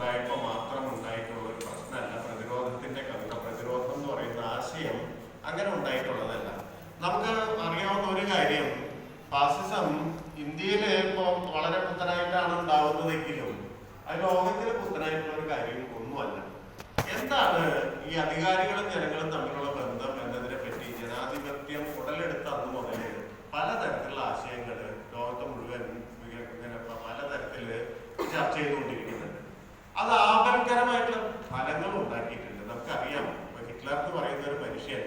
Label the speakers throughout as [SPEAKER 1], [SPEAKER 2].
[SPEAKER 1] ഉണ്ടായപ്പോൾ മാത്രം ഉണ്ടായിട്ടുള്ള ഒരു പ്രശ്നമല്ല പ്രതിരോധത്തിന്റെ കവിത. പ്രതിരോധം എന്ന് പറയുന്ന ആശയം അങ്ങനെ ഉണ്ടായിട്ടുള്ളതല്ല. നമുക്ക് അറിയാവുന്ന ഒരു കാര്യം, ഫാസിസം ഇന്ത്യയിൽ ഇപ്പോൾ വളരെ പുത്തനായിട്ടാണ് ഉണ്ടാവുന്നതെങ്കിലും അത് ലോകത്തിൽ പുത്തനായിട്ടുള്ള ഒരു കാര്യം ഒന്നുമല്ല. എന്താണ് ഈ അധികാരികളും ജനങ്ങളും തമ്മിലുള്ള ബന്ധം എന്നതിനെ പറ്റി ജനാധിപത്യം ഉടലെടുത്ത അന്ന് മുതൽ പലതരത്തിലുള്ള ആശയങ്ങൾ ലോകത്ത് മുഴുവൻ ഇങ്ങനെ പലതരത്തിൽ ചർച്ച ചെയ്തുകൊണ്ടിരിക്കുന്നുണ്ട്. അത് ആപൽക്കരമായിട്ടുള്ള ഫലങ്ങൾ ഉണ്ടാക്കിയിട്ടുണ്ട്. നമുക്കറിയാം, ഹിറ്റ്ലർ എന്ന് പറയുന്ന ഒരു മനുഷ്യൻ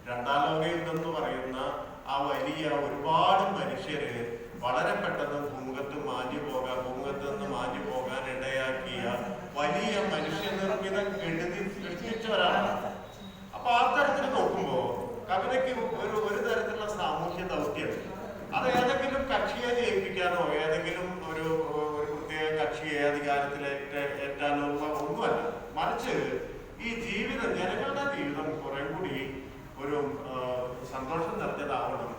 [SPEAKER 1] രണ്ടാം ലോക യുദ്ധം എന്ന് പറയുന്ന ആ വലിയ ഒരുപാട് മനുഷ്യര് വളരെ പെട്ടെന്ന് ഭൂമുഖത്ത് നിന്ന് മാഞ്ഞു പോകാൻ ഇടയാക്കിയ വലിയ മനുഷ്യനിർമ്മിത കെടുതി സൃഷ്ടിച്ച ഒരാളാണ്. അപ്പൊ ആ തരത്തിൽ നോക്കുമ്പോ കവിതയ്ക്ക് ഒരു തരത്തിലുള്ള സാമൂഹ്യ ദൗത്യം, അത് ഏതെങ്കിലും കക്ഷിയെ ജയിപ്പിക്കാനോ ഏതെങ്കിലും ഒരു പ്രത്യേക കക്ഷിയെ അധികാരത്തിലേറ്റാനോ ഒന്നുമല്ല. മറിച്ച് ഈ ജീവിതം, ജനങ്ങളുടെ ജീവിതം കുറെ കൂടി ഒരു സന്തോഷം നിറഞ്ഞതാവണം.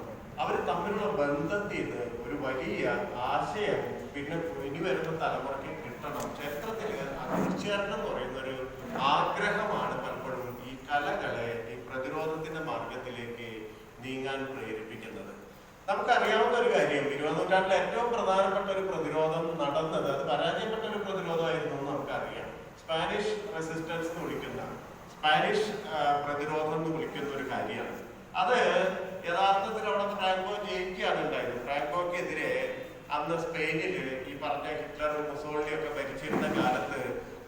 [SPEAKER 1] അവർ തമ്മിലുള്ള ബന്ധത്തിൽ നിന്ന് ഒരു വലിയ ആശയം പിന്നെ ഇനി വരുന്ന തലമുറയ്ക്ക് കിട്ടണം. ചരിത്രത്തിൽ അനുച്ഛേദനം എന്ന് പറയുന്ന ഒരു ആഗ്രഹമാണ് പലപ്പോഴും ഈ കലകളെ ഈ പ്രതിരോധത്തിന്റെ മാർഗത്തിലേക്ക് നീങ്ങാൻ പ്രേരിപ്പിക്കുന്നത്. നമുക്കറിയാവുന്ന ഒരു കാര്യം, 20ാം നൂറ്റാണ്ടിലെ ഏറ്റവും പ്രധാനപ്പെട്ട ഒരു പ്രതിരോധം നടന്നത്, അത് പരാജയപ്പെട്ട ഒരു പ്രതിരോധമായിരുന്നു എന്ന് നമുക്കറിയാം. സ്പാനിഷ് റെസിസ്റ്റൻസ് എന്ന് വിളിക്കുന്ന, സ്പാനിഷ് പ്രതിരോധം എന്ന് വിളിക്കുന്ന ഒരു കാര്യമാണ്. അത് യഥാർത്ഥത്തിൽ അവിടെ ഫ്രാങ്കോ ജയിക്കുകയാണ് ഉണ്ടായത്. ഫ്രാങ്കോക്കെതിരെ അന്ന് സ്പെയിനിൽ ഈ പറഞ്ഞ ഹിറ്റ്ലർ മുസോളിനി ഒക്കെ ഭരിച്ചിരുന്ന കാലത്ത്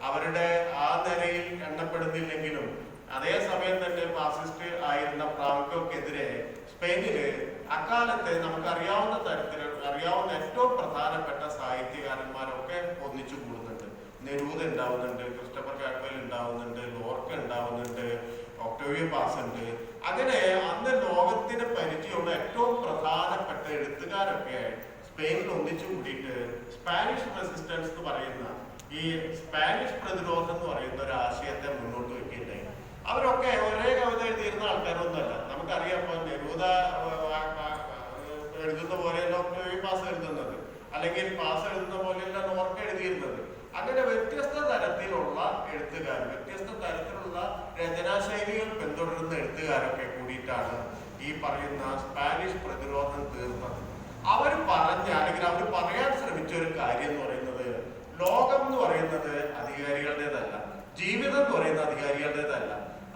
[SPEAKER 1] അവരുടെ ആ നിലയിൽ എണ്ണപ്പെടുന്നില്ലെങ്കിലും അതേസമയം തന്നെ ഫാസിസ്റ്റ് ആയിരുന്ന ഫ്രാങ്കോക്കെതിരെ സ്പെയിനില് അക്കാലത്ത് നമുക്കറിയാവുന്ന തരത്തിൽ അറിയാവുന്ന ഏറ്റവും പ്രധാനപ്പെട്ട സാഹിത്യകാരന്മാരൊക്കെ ഒന്നിച്ചു കൂടുന്നുണ്ട്. നെരൂദ ഉണ്ടാവുന്നുണ്ട്, ക്രിസ്റ്റഫർ കാറ്റ്വെൽ ഉണ്ടാവുന്നുണ്ട്, ലോർക്ക് ഉണ്ടാവുന്നുണ്ട്, ഒക്ടോവിയോ പാസ് ഉണ്ട്. അങ്ങനെ അന്ന് ലോകത്തിന് പരിചയമുള്ള ഏറ്റവും പ്രധാനപ്പെട്ട എഴുത്തുകാരൊക്കെ സ്പെയിനിൽ ഒന്നിച്ചു കൂടിയിട്ട് സ്പാനിഷ് റെസിസ്റ്റൻസ് എന്ന് പറയുന്ന ഈ സ്പാനിഷ് പ്രതിരോധം എന്ന് പറയുന്ന ഒരു ആശയത്തെ മുന്നോട്ട് വെക്കുകയുണ്ടായി. അവരൊക്കെ ഒരേ കവിത എഴുതിയിരുന്ന ആൾക്കാരൊന്നുമല്ല. നമുക്കറിയാം, ഇപ്പൊ നെരൂദ എഴുതുന്ന പോലെയല്ല ഒക്ടോവിയോ പാസ് എഴുതുന്നത്, അല്ലെങ്കിൽ പാസ് എഴുതുന്ന പോലെയല്ല ലോർക്ക് എഴുതിയിരുന്നത്. അങ്ങനെ വ്യത്യസ്ത തരത്തിലുള്ള എഴുത്തുകാർ, വ്യത്യസ്ത തരത്തിലുള്ള രചനാശൈലികൾ പിന്തുടരുന്ന എഴുത്തുകാരൊക്കെ കൂടിയിട്ടാണ് ഈ പറയുന്ന സ്പാനിഷ് പ്രതിരോധം തീർന്നത്. അവർ പറഞ്ഞ, അല്ലെങ്കിൽ അവർ പറയാൻ ശ്രമിച്ച ഒരു കാര്യം എന്ന് പറയുന്നത്, ലോകം എന്ന് പറയുന്നത് അധികാരികളുടേതല്ല, ജീവിതം എന്ന് പറയുന്ന അധികാരികളുടേതല്ല.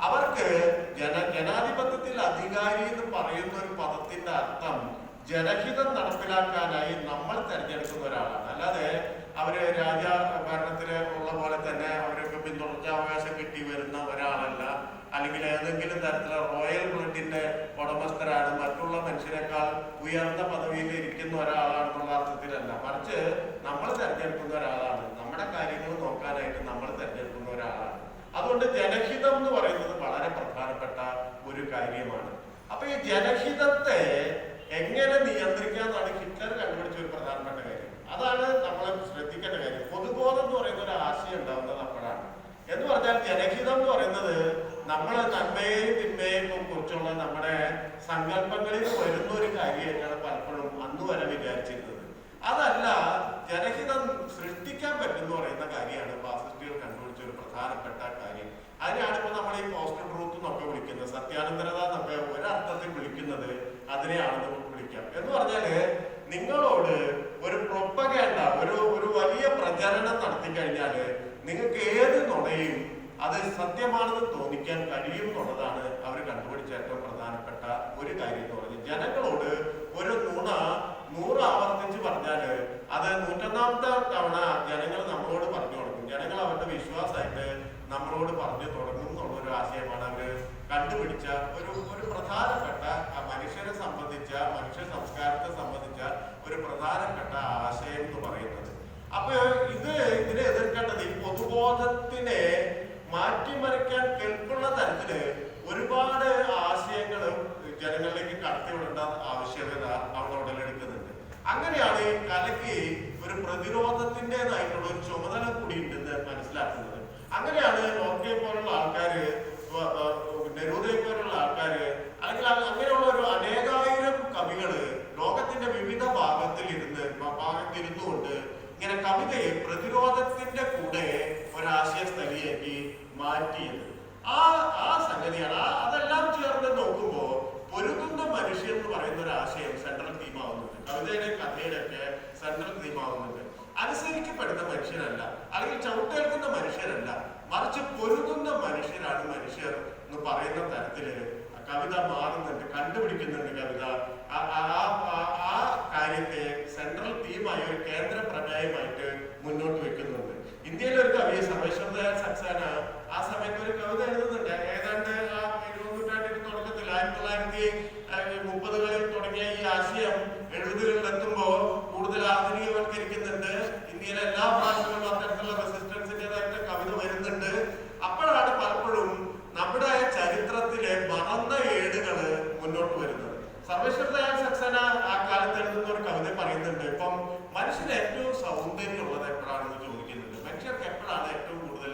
[SPEAKER 1] അവർക്ക് ജനാധിപത്യത്തിൽ അധികാരി എന്ന് പറയുന്ന ഒരു പദത്തിന്റെ അർത്ഥം ജനഹിതം നടപ്പിലാക്കാനായി നമ്മൾ തെരഞ്ഞെടുക്കുന്ന ഒരാളാണ്. അല്ലാതെ അവര് രാജഭരണത്തില് ഉള്ള പോലെ തന്നെ അവർക്ക് പിന്തുടർച്ചാവകാശം കിട്ടി വരുന്ന ഒരാളല്ല, അല്ലെങ്കിൽ ഏതെങ്കിലും തരത്തിലുള്ള റോയൽ ബ്ലഡിന്റെ ഉടമസ്ഥരാണ്, മറ്റുള്ള മനുഷ്യരെക്കാൾ ഉയർന്ന പദവിയിൽ ഇരിക്കുന്ന ഒരാളാണെന്നുള്ള അർത്ഥത്തിലല്ല. മറിച്ച് നമ്മൾ തെരഞ്ഞെടുക്കുന്ന ഒരാളാണ്, നമ്മുടെ കാര്യങ്ങൾ നോക്കാനായിട്ട് നമ്മൾ തെരഞ്ഞെടുക്കുന്ന ഒരാളാണ്. അതുകൊണ്ട് ജനഹിതം എന്ന് പറയുന്നത് വളരെ പ്രധാനപ്പെട്ട ഒരു കാര്യമാണ്. അപ്പൊ ഈ ജനഹിതത്തെ എങ്ങനെ നിയന്ത്രിക്കാന്നാണ് ഹിറ്റ്ലർ കണ്ടുപിടിച്ച ഒരു പ്രധാനപ്പെട്ട കാര്യം. അതാണ് നമ്മൾ ശ്രദ്ധിക്കേണ്ട കാര്യം. പൊതുബോധം എന്ന് പറയുന്ന ഒരു ആശയം ഉണ്ടാവുന്നത് അപ്പോഴാണ്. എന്ന് പറഞ്ഞാൽ ജനഹിതം എന്ന് പറയുന്നത് നമ്മൾ നന്മയെയും തിന്മയെയും കുറിച്ചുള്ള നമ്മുടെ സങ്കല്പങ്ങളിൽ വരുന്ന ഒരു കാര്യമായിട്ടാണ് പലപ്പോഴും അന്ന് വരെ വിചാരിച്ചിരുന്നത്. അതല്ല, ജനഹിതം സൃഷ്ടിക്കാൻ പറ്റുന്ന പറയുന്ന കാര്യമാണ് ഫാസിസ്റ്റുകൾ കണ്ടുപിടിച്ച ഒരു പ്രധാനപ്പെട്ട കാര്യം. അതിനാണ് ഇപ്പൊ നമ്മൾ ഈ പോസ്റ്റ് ട്രൂത്ത് എന്നൊക്കെ വിളിക്കുന്നത്, സത്യാനന്തരത എന്നൊക്കെ ഒരർത്ഥത്തിൽ വിളിക്കുന്നത് അതിനെയാണെന്ന് വിളിക്കാം. എന്ന് പറഞ്ഞാല് നിങ്ങളോട് ഒരു പ്രൊപ്പഗാൻഡ, ഒരു വലിയ പ്രചരണം നടത്തി കഴിഞ്ഞാല് നിങ്ങൾക്ക് ഏത് നുണയും അത് സത്യമാണെന്ന് തോന്നിക്കാൻ കഴിയും എന്നുള്ളതാണ് അവർ കണ്ടുപിടിച്ച ഏറ്റവും പ്രധാനപ്പെട്ട ഒരു കാര്യം എന്ന് പറഞ്ഞത്. ജനങ്ങളോട് ഒരു നുണ 100 ആവർത്തിച്ച് പറഞ്ഞാല് അത് 101ാമത്തെ തവണ ജനങ്ങൾ നമ്മളോട് പറഞ്ഞു തുടങ്ങും. ജനങ്ങൾ അവരുടെ വിശ്വാസമായിട്ട് നമ്മളോട് പറഞ്ഞു തുടങ്ങും എന്നുള്ളൊരു ആശയമാണ് അവര് കണ്ടുപിടിച്ച ഒരു പ്രധാനപ്പെട്ട മനുഷ്യരെ സംബന്ധിച്ച, മനുഷ്യ സംസ്കാരത്തെ സംബന്ധിച്ച ഒരു പ്രധാനപ്പെട്ട ആശയം എന്ന് പറയുന്നത്. അപ്പൊ ഇതിനെ എതിർക്കേണ്ടത് ഈ പൊതുബോധത്തിനെ മാറ്റിമറിക്കാൻ കേൾക്കുന്ന തരത്തില് ഒരുപാട് ആശയങ്ങളും ജനങ്ങളിലേക്ക് കടത്തിവിടേണ്ട ആവശ്യകത അവിടെ ഉടലെടുക്കുന്നുണ്ട്. അങ്ങനെയാണ് കലയ്ക്ക് ഒരു പ്രതിരോധത്തിൻ്റെതായിട്ടുള്ള ഒരു ചുമതല കൂടി ഉണ്ടെന്ന് മനസ്സിലാക്കുന്നത്. അങ്ങനെയാണ് ലോർക്കെ പോലുള്ള ആൾക്കാര്, നെരൂദയെ പോലുള്ള ആൾക്കാര്, അല്ലെങ്കിൽ അങ്ങനെയുള്ള ഒരു അനേകായിരം കവികള് ലോകത്തിന്റെ വിവിധ ഭാഗത്തിരുന്നുകൊണ്ട് ഇങ്ങനെ കവിതയെ പ്രതിരോധത്തിന്റെ കൂടെ ഒരു മാറ്റിയത്. ആ ആ സംഗതിയാണ്. അതെല്ലാം ചേർന്ന് നോക്കുമ്പോ പൊരുതുന്ന മനുഷ്യൻ എന്ന് പറയുന്ന ഒരു ആശയം സെൻട്രൽ തീമാവുന്നുണ്ട്. കവിതയുടെ കഥയുടെ ഒക്കെ സെൻട്രൽ തീമാവുന്നുണ്ട്. അനുസരിക്കപ്പെടുന്ന മനുഷ്യരല്ല, അല്ലെങ്കിൽ ചവിട്ടേൽക്കുന്ന മനുഷ്യരല്ല, മറിച്ച് പൊരുതുന്ന മനുഷ്യരാണ് മനുഷ്യർ എന്ന് പറയുന്ന തരത്തില് കവിത മാറുന്നുണ്ട്, കണ്ടുപിടിക്കുന്നുണ്ട് കവിത. ആ കാര്യത്തെ സെൻട്രൽ തീമായി ഒരു കേന്ദ്ര പ്രമേയമായിട്ട് മുന്നോട്ട് വെക്കുന്നുണ്ട്. ഇന്ത്യയിലെ ഒരു കവി സർവേശ്വരദയാൽ സക്സേന ആ സമയത്ത് ഒരു കവിത എഴുതുന്നുണ്ട്. ഏതാണ്ട് 20ാം നൂറ്റാണ്ടിന്റെ തുടക്കത്തിൽ 1930കളിൽ തുടങ്ങിയ ഈ ആശയം 70കളിൽ എത്തുമ്പോ കൂടുതൽ ആധുനികവൽക്കരിക്കുന്നുണ്ട്. ഇന്ത്യയിലെ എല്ലാ ഭാഷകളിലും അത്തരത്തിലുള്ള റെസിസ്റ്റൻസിന്റേതായിട്ട് കവിത വരുന്നുണ്ട്. അപ്പോഴാണ് പലപ്പോഴും നമ്മുടെ ചരിത്രത്തിലെ മറന്ന ഏടുകള് മുന്നോട്ട് വരുന്നത്. സർവേശ്വരദയാൽ സക്സേന ആ കാലത്ത് എഴുതുന്ന ഒരു കവിത പറയുന്നുണ്ട്, ഇപ്പം മനുഷ്യന് ഏറ്റവും സൗന്ദര്യമുള്ളത് എപ്പോഴാണെന്ന് ചോദിക്കുന്നുണ്ട്. മനുഷ്യർക്ക് എപ്പോഴാണ് ഏറ്റവും കൂടുതൽ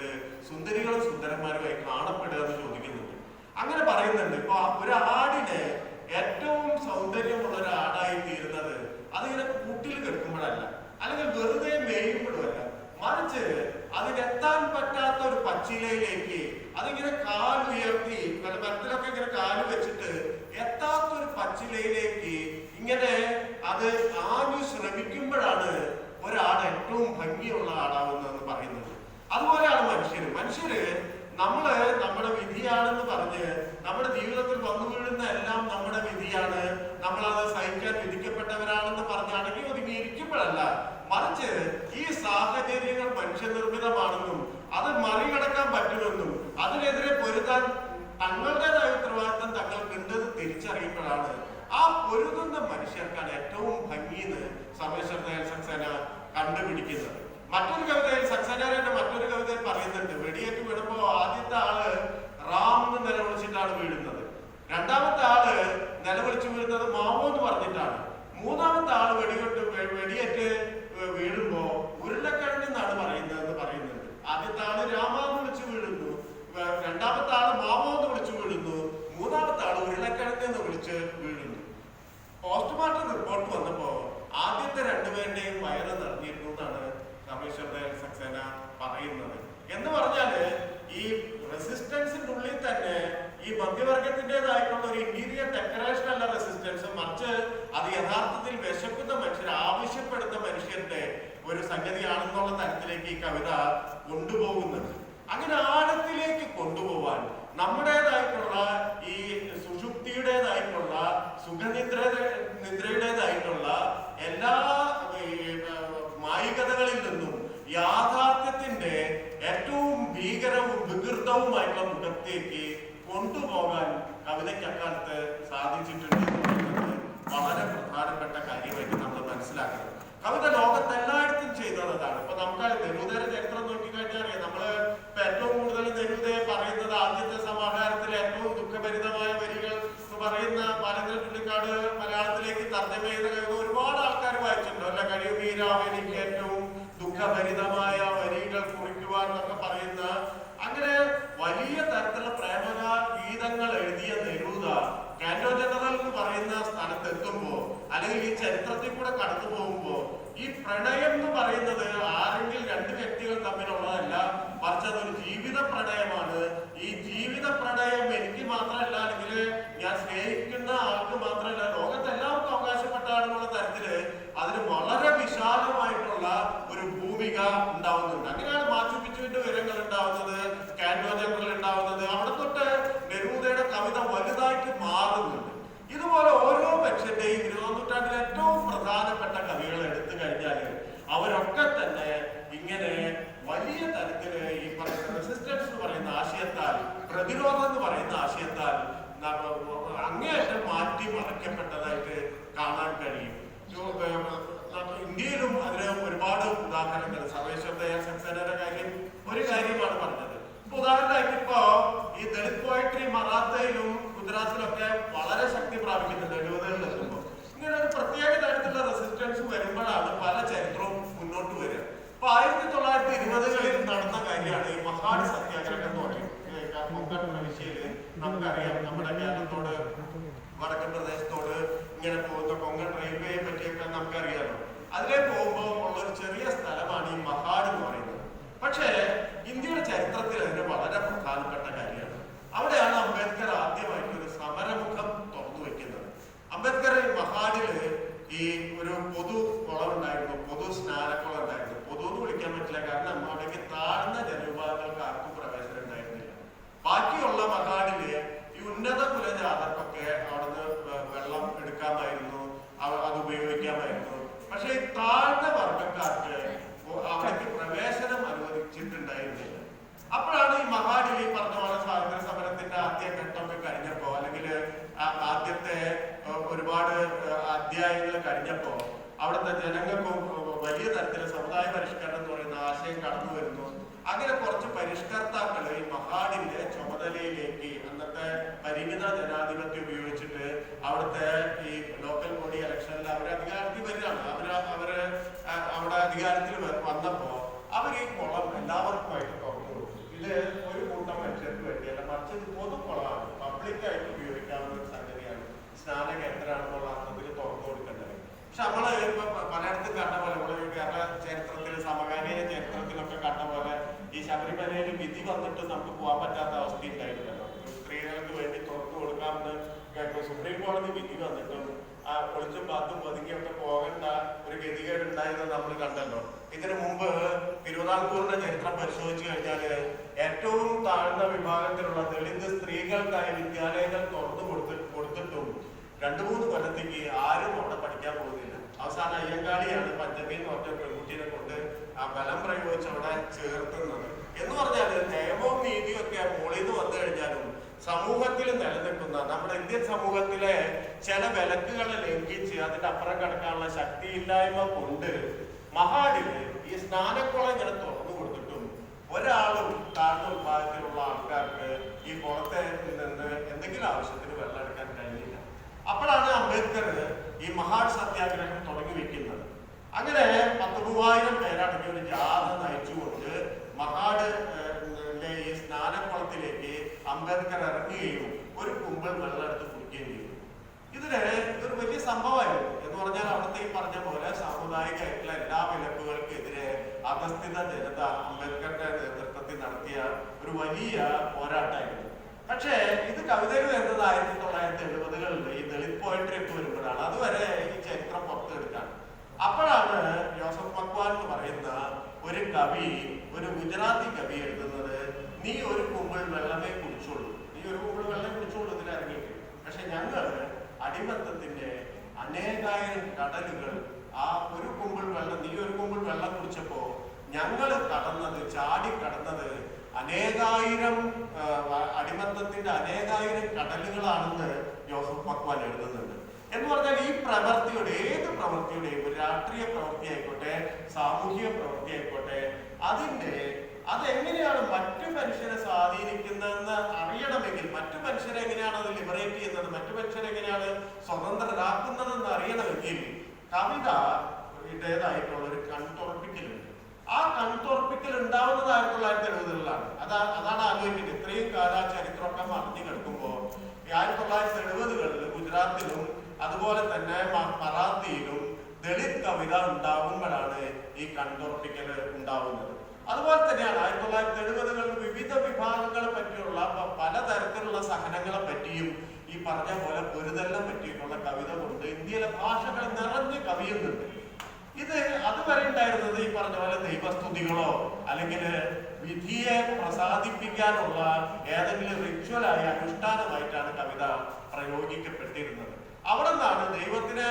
[SPEAKER 1] സുന്ദരികളും സുന്ദരന്മാരുമായി കാണപ്പെടുക എന്ന് ചോദിക്കുന്നുണ്ട്. അങ്ങനെ പറയുന്നുണ്ട്, ഇപ്പൊ ഒരു ആടിന് ഏറ്റവും സൗന്ദര്യമുള്ള ഒരു ആടായി തീരുന്നത് അതിങ്ങനെ കൂട്ടിൽ കിടക്കുമ്പോഴല്ല, അല്ലെങ്കിൽ വെറുതെ മേയുമ്പോഴുമല്ല, മറിച്ച് അതിനെത്താൻ പറ്റാത്ത ഒരു പച്ചിലയിലേക്ക് അതിങ്ങനെ കാലുയർത്തി മരത്തിലൊക്കെ ഇങ്ങനെ കാല് വെച്ചിട്ട് എത്താത്തൊരു പച്ചിലയിലേക്ക് ഇങ്ങനെ അത് ആഞ്ഞു ശ്രമിക്കുമ്പോഴാണ് ഒരാട് ഏറ്റവും ഭംഗിയുള്ള ആടാവുന്നതെന്ന് പറയുന്നത്. അതുപോലെയാണ് മനുഷ്യര് നമ്മുടെ വിധിയാണെന്ന് പറഞ്ഞ് നമ്മുടെ ജീവിതത്തിൽ വന്നു വീഴുന്ന എല്ലാം നമ്മുടെ വിധിയാണ്, നമ്മളത് സഹിക്കാൻ വിധിക്കപ്പെട്ടവരാണെന്ന് പറഞ്ഞ് അടങ്ങി ഒതുങ്ങി ഇരിക്കുമ്പോഴല്ല, മറിച്ച് ഈ സാഹചര്യങ്ങൾ മനുഷ്യനിർമ്മിതമാണെന്നും അത് മറികടക്കാൻ പറ്റുമെന്നും അതിനെതിരെ പൊരുതാൻ തങ്ങളുടേതായ ഉത്തരവാദിത്തം തങ്ങൾക്കുണ്ടെന്ന് തിരിച്ചറിയുമ്പോഴാണ് ആ പൊരുതുന്ന മനുഷ്യർക്കാണ് ഏറ്റവും ഭംഗിന്ന് സർവേശ്വരദയാൽ സക്സേന കണ്ടുപിടിക്കുന്നത്. മറ്റൊരു കവിതയിൽ സക്സേനയുടെ മറ്റൊരു കവിതയിൽ പറയുന്നുണ്ട്, വെടിയേറ്റ് വീഴുമ്പോ ആദ്യത്തെ ആള് റാം എന്ന് നിലവിളിച്ചിട്ടാണ് വീഴുന്നത്, രണ്ടാമത്തെ ആള് നിലവിളിച്ചു വീഴുന്നത് മാവോ എന്ന് പറഞ്ഞിട്ടാണ്, മൂന്നാമത്തെ ആള് വെടിയേറ്റ് വീഴുമ്പോ ഉരുളക്കിഴങ്ങെന്നാണ് പറയുന്നതെന്ന് പറയുന്നുണ്ട്. ആദ്യത്തെ ആള് രാമാന്ന് വിളിച്ചു വീഴുന്നു, രണ്ടാമത്തെ ആള് മാവോ എന്ന് വിളിച്ചു വീഴുന്നു, മൂന്നാമത്തെ ആള് ഉരുളക്കിഴങ്ങെന്ന് വിളിച്ച് വീഴുന്നു. പോസ്റ്റ്മോർട്ടം റിപ്പോർട്ട് വന്നപ്പോ ആദ്യത്തെ രണ്ടുപേരുടെയും വയറ് നിറഞ്ഞിരുന്നു എന്നാണ് സർവേശ്വരദയാൽ സക്സേന പറയുന്നത്. എന്ന് പറഞ്ഞാല് ഈ റെസിസ്റ്റൻസിന്റെ ഉള്ളിൽ തന്നെ ഈ മധ്യവർഗത്തിൻ്റെതായിട്ടുള്ള ഒരു ഇന്റീരിയർ ഡെക്കറേഷൻ അല്ല റെസിസ്റ്റൻസ്, മറിച്ച് അത് യഥാർത്ഥത്തിൽ വിശക്കുന്ന മനുഷ്യർ, ആവശ്യപ്പെടുന്ന മനുഷ്യരുടെ ഒരു സംഗതിയാണെന്നുള്ള തരത്തിലേക്ക് ഈ കവിത കൊണ്ടുപോകുന്നത്. അങ്ങനെ ആഴത്തിലേക്ക് കൊണ്ടുപോവാൻ നമ്മുടേതായിട്ടുള്ള ഈ സുഷുപ്തിയുടേതായിട്ടുള്ള നിദ്രയുടേതായിട്ടുള്ള എല്ലാ മായികതകളിൽ നിന്നും യാഥാർത്ഥ്യത്തിന്റെ ഏറ്റവും ഭീകരവും വികൃതവുമായിട്ടുള്ള മുഖത്തേക്ക് കൊണ്ടുപോകാൻ കവിതയ്ക്ക് അക്കാലത്ത് സാധിച്ചിട്ടുണ്ട് എന്നുള്ളത് വളരെ പ്രധാനപ്പെട്ട കാര്യമായിട്ട് നമ്മൾ മനസ്സിലാക്കണം. കവിത ലോകത്തെല്ലായിടത്തും ചെയ്തതാണ്. ഇപ്പൊ നമുക്ക് നെരൂദയുടെ ചരിത്രം നോക്കിക്കഴിഞ്ഞാൽ അറിയാം. നമ്മള് ഇപ്പൊ ഏറ്റവും കൂടുതൽ നെരൂദയെ പറയുന്നത് ആദ്യത്തെ സമാഹാരത്തിലെ ഏറ്റവും ദുഃഖഭരിതമായ വരികൾ എന്ന് പറയുന്ന ബാലേന്ദ്രൻ ചുള്ളിക്കാട് മലയാളത്തിലേക്ക് തർജ്ജമ ചെയ്ത കവിത ഒരുപാട് ആൾക്കാർ വായിച്ചിട്ടുണ്ടോ അല്ലെ? കഴിയുമീരാവെനിക്ക് ഏറ്റവും ദുഃഖഭരിതമായ വരികൾ കുറിക്കുവാൻ എന്നൊക്കെ പറയുന്ന അങ്ങനെ വലിയ തരത്തിലുള്ള പ്രേമഗീതങ്ങൾ എഴുതിയ നെരൂദ കാന്റോ ജനറൽ എന്ന് പറയുന്ന സ്ഥലത്ത് എത്തുമ്പോ, അല്ലെങ്കിൽ ഈ ചരിത്രത്തിൽ കൂടെ കടന്നു പോകുമ്പോ, ഈ പ്രണയം എന്ന് പറയുന്നത് ആരെങ്കിലും രണ്ട് വ്യക്തികൾ തമ്മിലുള്ളതല്ല, മറിച്ച് അതൊരു ജീവിത പ്രണയമാണ്. ഈ ജീവിത പ്രണയം എനിക്ക് മാത്രമല്ല, അല്ലെങ്കിൽ ഞാൻ സ്നേഹിക്കുന്ന ആൾക്ക് മാത്രമല്ല, ലോകത്ത് എല്ലാവർക്കും അവകാശപ്പെട്ടാണെന്നുള്ള തരത്തില് അതിന് വളരെ വിശാലമായിട്ടുള്ള ഒരു ഭൂമിക ഉണ്ടാവുന്നുണ്ട്. അങ്ങനെയാണ് മാച്ചു പിച്ചുവിന്റെ വിവരങ്ങൾ ഉണ്ടാവുന്നത്, കാന്റോ ജനറൽ ഉണ്ടാവുന്നത്. അവിടെ തൊട്ട് നെരൂദയുടെ കവിത വലുതായിട്ട് മാറുന്നുണ്ട്. ഇതുപോലെ ഓരോ മനുഷ്യന്റെയും 20ാം നൂറ്റാണ്ടിലെ ഏറ്റവും പ്രധാനപ്പെട്ട കവികൾ എടുത്തു കഴിഞ്ഞാൽ അവരൊക്കെ തന്നെ ഇങ്ങനെ വലിയ തരത്തില് ഈ പറയുന്ന റെസിസ്റ്റൻസ് എന്ന് പറയുന്ന ആശയത്താൽ, പ്രതിരോധം എന്ന് പറയുന്ന ആശയത്താൽ അങ്ങേയറ്റം മാറ്റി മറയ്ക്കപ്പെട്ടതായിട്ട് കാണാൻ കഴിയും. ഇന്ത്യയിലും അതിന് ഒരുപാട് ഉദാഹരണങ്ങൾ. സർവേശ്വരദയാൽ സക്സേനയുടെ കാര്യം ഒരു കാര്യമാണ് പറഞ്ഞത്. ഇപ്പൊ ഉദാഹരണമായിട്ട് ഇപ്പോ ഈ ദളിത് പോയട്രി മറാത്തയിലും ഗുജറാത്തിലൊക്കെ വളരെ ശക്തി പ്രാപിക്കുന്നുണ്ട് 70കളിൽ എത്തുമ്പോൾ. ഇങ്ങനെ ഒരു പ്രത്യേക തരത്തിലുള്ള റെസിസ്റ്റൻസ് വരുമ്പോഴാണ് പല ചരിത്രവും മുന്നോട്ട് വരിക. ഇപ്പൊ 1920കളിൽ നടന്ന കാര്യമാണ് ഈ മഹാട് സത്യാഗ്രഹം എന്ന് പറയും. കൊങ്കൺ പ്രവിശ്യയില് നമുക്കറിയാം, നമ്മുടെ കേരളത്തോട് വടക്കൻ പ്രദേശത്തോട് ഇങ്ങനെ പോകുന്ന കൊങ്കൺ റെയിൽവേയെ പറ്റിയൊക്കെ നമുക്കറിയാമോ. അതിലെ പോകുമ്പോൾ ഉള്ളൊരു ചെറിയ സ്ഥലമാണ് ഈ മഹാട് എന്ന് പറയുന്നത്. പക്ഷേ ഇന്ത്യയുടെ ചരിത്രത്തിൽ അതിന് വളരെ പ്രധാനപ്പെട്ട പരിമിത ജനാധിപത്യം ഉപയോഗിച്ചിട്ട് അവിടുത്തെ ഈ ലോക്കൽ ബോഡി ഇലക്ഷനിൽ അവർ അധികാരത്തിൽ വരികയാണ്. അവര് അവിടെ അധികാരത്തിൽ വന്നപ്പോ അവർ ഈ കുളം എല്ലാവർക്കുമായിട്ട് തുറന്നു കൊടുത്തു. ഇത് ഒരു കൂട്ടം മനുഷ്യർക്ക് വേണ്ടിയല്ല, മറിച്ച് ഇത് പൊതുക്കുളമാണ്, പബ്ലിക്കായിട്ട് ഉപയോഗിക്കാവുന്ന ഒരു സംഗതിയാണ്, സ്നാന കേന്ദ്രമാണെന്നുള്ള അർത്ഥത്തിൽ തുറന്നു കൊടുക്കേണ്ടത്. പക്ഷെ നമ്മള് ഇപ്പൊ പലയിടത്തും കണ്ട പോലെ, നമ്മള് കേരള ചരിത്രത്തിൽ സമകാലീന ചരിത്രത്തിലൊക്കെ കണ്ട പോലെ ഈ ശബരിമലയിൽ വിധി വന്നിട്ട് നമുക്ക് പോകാൻ പറ്റാത്ത അവസ്ഥ ഉണ്ടായിരുന്നല്ലോ. സ്ത്രീകൾക്ക് വേണ്ടി തുറന്നു കൊടുക്കാമെന്ന് സുപ്രീം കോടതി വിധി വന്നിട്ടും ആ പൊളിച്ചും പാത്തും ഒതുങ്ങിയൊക്കെ പോകേണ്ട ഒരു ഗതികേട് ഉണ്ടായിരുന്നത് നമ്മൾ കണ്ടല്ലോ. ഇതിനു മുമ്പ് തിരുവിതാംകൂറിന്റെ ചരിത്രം പരിശോധിച്ചു കഴിഞ്ഞാല് ഏറ്റവും താഴ്ന്ന വിഭാഗത്തിലുള്ള ദളിത് സ്ത്രീകൾക്കായി വിദ്യാലയങ്ങൾ തുറന്നു കൊടുത്തിട്ടും 2-3 കൊല്ലത്തേക്ക് ആരും അവിടെ പഠിക്കാൻ പോകുന്നില്ല. അവസാനം അയ്യങ്കാളിയാണ് പഞ്ചമി എന്ന് പറഞ്ഞ പെൺകുട്ടീനെ കൊണ്ട് ആ ബലം പ്രയോഗിച്ച് അവിടെ ചേർത്തുന്നത്. എന്ന് പറഞ്ഞാല് നിയമവും നീതിയും ഒക്കെ മുകളിൽ നിന്ന് വന്നു കഴിഞ്ഞാലും സമൂഹത്തിൽ നിലനിൽക്കുന്ന നമ്മുടെ ഇന്ത്യൻ സമൂഹത്തിലെ ചില വിലക്കുകളെ ലംഘിച്ച് അതിന്റെ അപ്പുറം കടക്കാനുള്ള ശക്തിയില്ലായ്മ കൊണ്ട് മഹാടില് ഈ സ്നാനക്കുളം ഇങ്ങനെ തുറന്നു കൊടുത്തിട്ടും ഒരാളും താഴ്ന്ന വിഭാഗത്തിലുള്ള ആൾക്കാർക്ക് ഈ കുളത്തെ നിന്ന് എന്തെങ്കിലും ആവശ്യത്തിന് വെള്ളം എടുക്കാൻ കഴിയില്ല. അപ്പോഴാണ് അംബേദ്കർ ഈ മഹാട് സത്യാഗ്രഹം തുടങ്ങി വെക്കുന്നത്. അങ്ങനെ 10,000 പേരടങ്ങിയ ഒരു ജാഥ നയിച്ചുകൊണ്ട് മഹാട് ഈ സ്നാനക്കുളത്തിലേക്ക് അംബേദ്കർ ഇറങ്ങുകയും ഒരു കുമ്പിൾ വെള്ളം എടുത്ത് കുടിക്കുകയും ചെയ്തു. ഇതൊരു വലിയ സംഭവമായിരുന്നു. എന്ന് പറഞ്ഞാൽ അവിടുത്തെ ഈ പറഞ്ഞ പോലെ സാമുദായികമായിട്ടുള്ള എല്ലാ വിലക്കുകൾക്കെതിരെ അധസ്ഥിത ജനത അംബേദ്കറുടെ നേതൃത്വത്തിൽ നടത്തിയ ഒരു വലിയ പോരാട്ടമായിരുന്നു. പക്ഷേ ഇത് കവിതയിൽ വരുന്നത് 1970-കളിൽ ഈ ദളിത് പോയട്രി ഒക്കെ വരുമ്പോഴാണ്. അതുവരെ ഈ ചരിത്രം പുറത്തെടുക്കാണ്. അപ്പോഴാണ് ജോസഫ് മക്വാൻ എന്ന് പറയുന്ന ഒരു കവി, ഒരു ഗുജറാത്തി കവി എഴുതുന്നത്, നീ ഒരു കുമ്പിൾ വെള്ളമേ കുടിച്ചോളൂ, നീ ഒരു കുമ്പിൾ വെള്ളം കുടിച്ചോളൂ ഇതിൽ ഇറങ്ങിയിട്ട്. പക്ഷെ ഞങ്ങൾ അടിമത്തത്തിന്റെ അനേകായിരം കടലുകൾ, ആ ഒരു കുമ്പിൾ വെള്ളം, നീ ഒരു കുമ്പിൾ വെള്ളം കുടിച്ചപ്പോ ഞങ്ങൾ ചാടി കടന്നത് അനേകായിരം അടിമത്തത്തിന്റെ അനേകായിരം കടലുകളാണെന്ന് ജോസഫ് മക്വാൻ എഴുതുന്നുണ്ട്. എന്ന് പറഞ്ഞാൽ ഈ പ്രവൃത്തിയുടെ, ഏത് പ്രവൃത്തിയുടെയും, ഒരു രാഷ്ട്രീയ പ്രവൃത്തി ആയിക്കോട്ടെ, സാമൂഹിക പ്രവൃത്തി ആയിക്കോട്ടെ, അതെങ്ങനെയാണ് മറ്റു മനുഷ്യരെ സ്വാധീനിക്കുന്നതെന്ന് അറിയണമെങ്കിൽ, മറ്റു മനുഷ്യരെ എങ്ങനെയാണ് അത് ലിബറേറ്റ് ചെയ്യുന്നത്, മറ്റു മനുഷ്യരെ എങ്ങനെയാണ് സ്വതന്ത്രരാക്കുന്നതെന്ന് അറിയണമെങ്കിൽ കവിത ഇതേതായിട്ടുള്ള ഒരു കൺതുറപ്പിക്കലുണ്ട്. ആ കൺതുറപ്പിക്കൽ ഉണ്ടാവുന്നത് 1970-കളിലാണ്. അതാണ് ആലോചിക്കുന്നത്. ഇത്രയും കാല ചരിത്രമൊക്കെ മറിഞ്ഞു കിടക്കുമ്പോൾ 1970-കളിൽ ഗുജറാത്തിലും അതുപോലെ തന്നെ മറാത്തിയിലും ദളിത് കവിത ഉണ്ടാകുമ്പോഴാണ് ഈ കൺതുറപ്പിക്കൽ ഉണ്ടാവുന്നത്. അതുപോലെ തന്നെയാണ് 1970-കളിൽ വിവിധ വിഭാഗങ്ങളെ പറ്റിയുള്ള പലതരത്തിലുള്ള സഹനങ്ങളെ പറ്റിയും ഈ പറഞ്ഞ പോലെ പൊരുതെല്ലാം പറ്റിയിട്ടുള്ള കവിത കൊണ്ട് ഇന്ത്യയിലെ ഭാഷകൾ നിറഞ്ഞ് കവിയുന്നുണ്ട്. ഇത് അതുവരെ ഉണ്ടായിരുന്നത് ഈ പറഞ്ഞ പോലെ ദൈവസ്തുതികളോ അല്ലെങ്കിൽ വിധിയെ പ്രസാദിപ്പിക്കാനുള്ള ഏതെങ്കിലും റിച്വലായ അനുഷ്ഠാനമായിട്ടാണ് കവിത പ്രയോഗിക്കപ്പെട്ടിരുന്നത്. അവിടെ നിന്നാണ് ദൈവത്തിനെ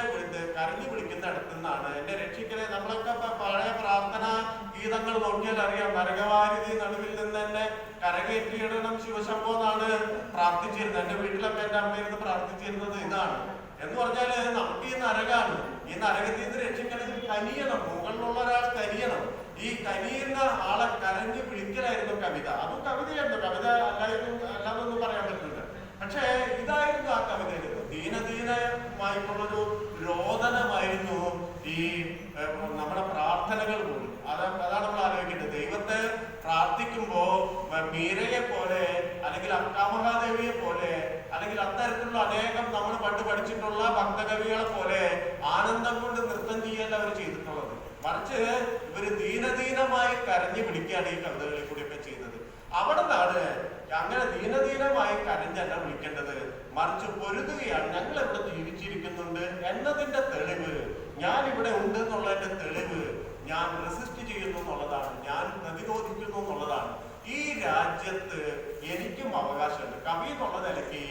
[SPEAKER 1] കരഞ്ഞു വിളിക്കുന്ന അടുത്തുനിന്നാണ് എന്നെ രക്ഷിക്കണേ. നമ്മളൊക്കെ പഴയ പ്രാർത്ഥനാ ഗീതങ്ങൾ നോക്കിയാൽ അറിയാം, നരകവാരിധി നടുവിൽ നിന്ന് എന്നെ കരകയറ്റിയിടണം ശിവശംഭോ എന്നാണ് പ്രാർത്ഥിച്ചിരുന്നത്. എന്റെ വീട്ടിലൊക്കെ എന്റെ അമ്മയിരുന്ന് പ്രാർത്ഥിച്ചിരുന്നത് ഇതാണ്. എന്ന് പറഞ്ഞാല് നമുക്ക് ഈ നരകാണ്, ഈ നരകത്തിൽ നിന്ന് രക്ഷിക്കണമെങ്കിൽ കനിയണം, മുകളിലുള്ള ഒരാൾ കനിയണം. ഈ കനിയുന്ന ആളെ കരഞ്ഞു വിളിക്കലായിരുന്നു കവിത. അതും കവിതയായിരുന്നു, കവിത അല്ലാതൊന്നും പറയാൻ പറ്റില്ല. പക്ഷെ ഇതായിരുന്നു ആ കവിതയിൽ ദീനദീനമായിട്ടുള്ളൊരു രോദനമായിരുന്നു ഈ നമ്മുടെ പ്രാർത്ഥനകൾ പോലും. അതാണ് നമ്മൾ ആലോചിക്കേണ്ടത്. ദൈവത്തെ പ്രാർത്ഥിക്കുമ്പോ മീരയെ പോലെ അല്ലെങ്കിൽ അക്കാമഹാദേവിയെ പോലെ അല്ലെങ്കിൽ അത്തരത്തിലുള്ള അനേകം നമ്മൾ പണ്ട് പഠിച്ചിട്ടുള്ള ഭക്തകവികളെ പോലെ ആനന്ദം കൊണ്ട് നൃത്തം ചെയ്യല്ല അവർ ചെയ്തിട്ടുള്ളത്. മറിച്ച് ഇവര് ദീനദീനമായി കരഞ്ഞു പിടിക്കുകയാണ് ഈ കവിതകളിൽ കൂടിയൊക്കെ ചെയ്യുന്നത്. അവിടെ നിന്നാണ് അങ്ങനെ ദീനദീനമായി കരഞ്ഞല്ല വിളിക്കേണ്ടത്, മറിച്ച് പൊരുതുകയാണ്. ഞങ്ങൾ ഇവിടെ ജീവിച്ചിരിക്കുന്നുണ്ട് എന്നതിന്റെ തെളിവ്, ഞാൻ ഇവിടെ ഉണ്ട് എന്നുള്ളതിന്റെ തെളിവ്, ഞാൻ റെസിസ്റ്റ് ചെയ്യുന്നു എന്നുള്ളതാണ്, ഞാൻ പ്രതിരോധിക്കുന്നു എന്നുള്ളതാണ്. ഈ രാജ്യത്ത് എനിക്കും അവകാശമുണ്ട്. കവി എന്നുള്ള നിലയ്ക്ക്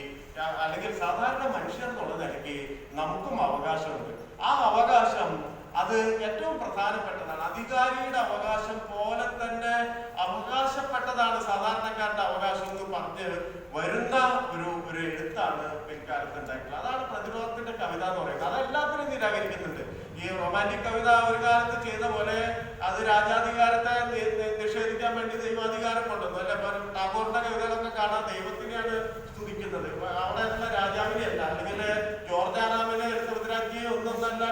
[SPEAKER 1] അല്ലെങ്കിൽ സാധാരണ മനുഷ്യർ എന്നുള്ള നിലയ്ക്ക് നമുക്കും അവകാശമുണ്ട്. ആ അവകാശം അത് ഏറ്റവും പ്രധാനപ്പെട്ടതാണ്. അധികാരിയുടെ അവകാശം പോലെ തന്നെ അവകാശപ്പെട്ടതാണ് സാധാരണക്കാരുടെ അവകാശം എന്ന് പറഞ്ഞ് വരുന്ന ഒരു എഴുത്താണ് പിൽക്കാലത്ത് ഉണ്ടായിട്ടുള്ളത്. അതാണ് പ്രതിരോധത്തിന്റെ കവിത എന്ന് പറയുന്നത്. അതെല്ലാത്തിനും നിരാകരിക്കുന്നുണ്ട്. ഈ റൊമാന്റിക് കവിത ഒരു കാലത്ത് ചെയ്ത പോലെ അത് രാജാധികാരത്തെ നിഷേധിക്കാൻ വേണ്ടി ദൈവാധികാരം കൊണ്ടുവന്നു. അല്ലെ, ടാഗോറിന്റെ കവിതകളൊക്കെ കാണാൻ ദൈവത്തിനെയാണ് സ്തുതിക്കുന്നത്. സൂചിപ്പിക്കുന്നത്. അവിടെയുള്ള രാജാവിനെ അല്ല, അല്ലെങ്കിൽ ജോർജ് ആറാമനെ എഴുത്തുമുദ്രാക്കിയ ഒന്നൊന്നല്ല